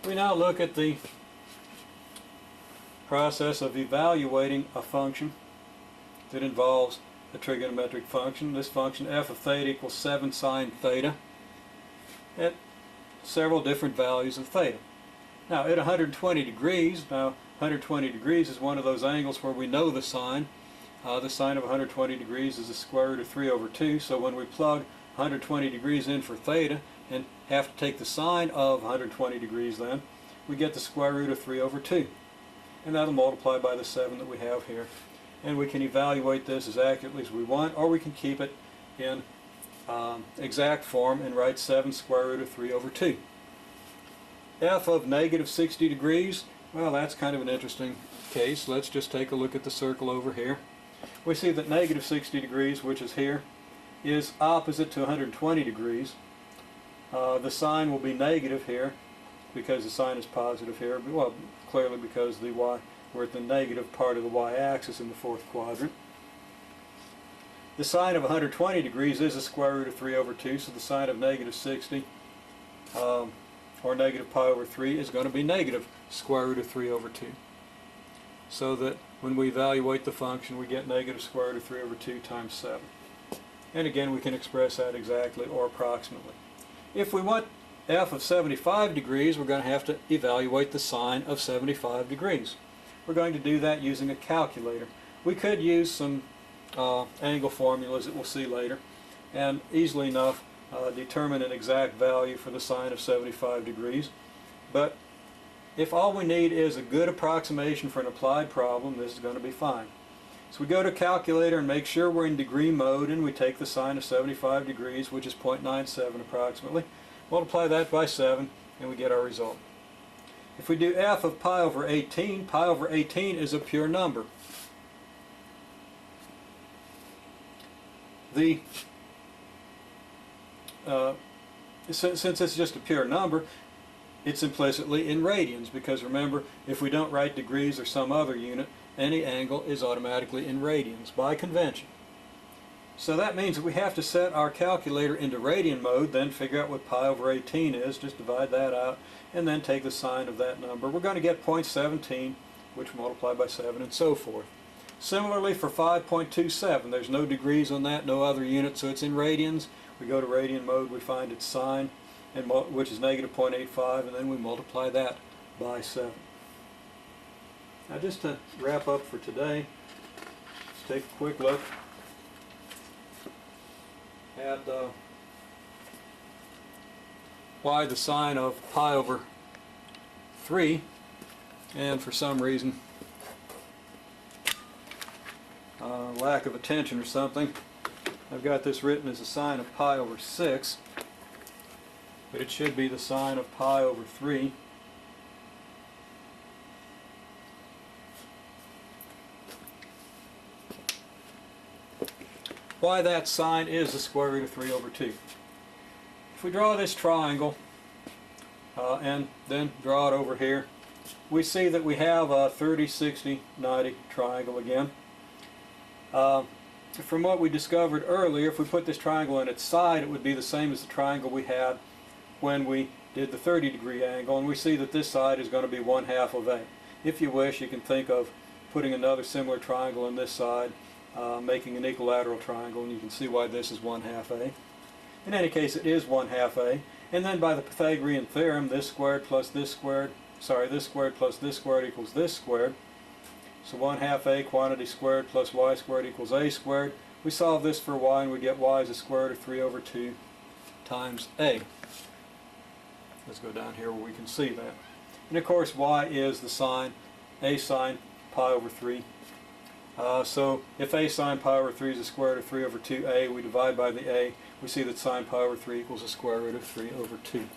We now look at the process of evaluating a function that involves a trigonometric function. This function f of theta equals 7 sine theta at several different values of theta. Now at 120 degrees, now 120 degrees is one of those angles where we know the sine. The sine of 120 degrees is the square root of 3 over 2, so when we plug 120 degrees in for theta and have to take the sine of 120 degrees then, we get the square root of 3 over 2. And that'll multiply by the 7 that we have here. And we can evaluate this as accurately as we want, or we can keep it in exact form and write 7 square root of 3 over 2. F of negative 60 degrees, well, that's kind of an interesting case. Let's just take a look at the circle over here. We see that negative 60 degrees, which is here, is opposite to 120 degrees. The sign will be negative here because the sign is positive here. Well, clearly because the y, we're at the negative part of the y-axis in the fourth quadrant. The sine of 120 degrees is a square root of 3 over 2, so the sine of negative 60 or negative pi over 3 is going to be negative square root of 3 over 2. So that when we evaluate the function, we get negative square root of 3 over 2 times 7. And again, we can express that exactly or approximately. If we want f of 75 degrees, we're going to have to evaluate the sine of 75 degrees. We're going to do that using a calculator. We could use some angle formulas that we'll see later and easily enough determine an exact value for the sine of 75 degrees. But if all we need is a good approximation for an applied problem, this is going to be fine. So we go to a calculator and make sure we're in degree mode, and we take the sine of 75 degrees, which is 0.97 approximately, multiply that by 7, and we get our result. If we do f of pi over 18 is a pure number. Since it's just a pure number, it's implicitly in radians, because remember, if we don't write degrees or some other unit, any angle is automatically in radians by convention. So that means that we have to set our calculator into radian mode, then figure out what pi over 18 is, just divide that out, and then take the sine of that number. We're going to get 0.17, which will multiply by 7, and so forth. Similarly for 5.27, there's no degrees on that, no other unit, so it's in radians. We go to radian mode, we find its sine, which is negative 0.85, and then we multiply that by 7. Now just to wrap up for today, let's take a quick look at why the sine of pi over 3, and for some reason, lack of attention or something, I've got this written as a sine of pi over 6, but it should be the sine of pi over 3. Why that sine is the square root of 3 over 2. If we draw this triangle and then draw it over here, we see that we have a 30, 60, 90 triangle again. From what we discovered earlier, if we put this triangle on its side, it would be the same as the triangle we had when we did the 30-degree angle, and we see that this side is going to be 1/2 of A. If you wish, you can think of putting another similar triangle on this side, making an equilateral triangle, and you can see why this is 1/2 A. In any case, it is 1/2 A, and then by the Pythagorean theorem, this squared plus this squared, this squared plus this squared equals this squared. So 1/2 A quantity squared plus y squared equals A squared. We solve this for y, and we get y as a square root of 3 over 2 times A. Let's go down here where we can see that. And of course, y is the sine, A sine pi over 3. So if A sine pi over 3 is a square root of 3 over 2A, we divide by the A, we see that sine pi over 3 equals a square root of 3 over 2.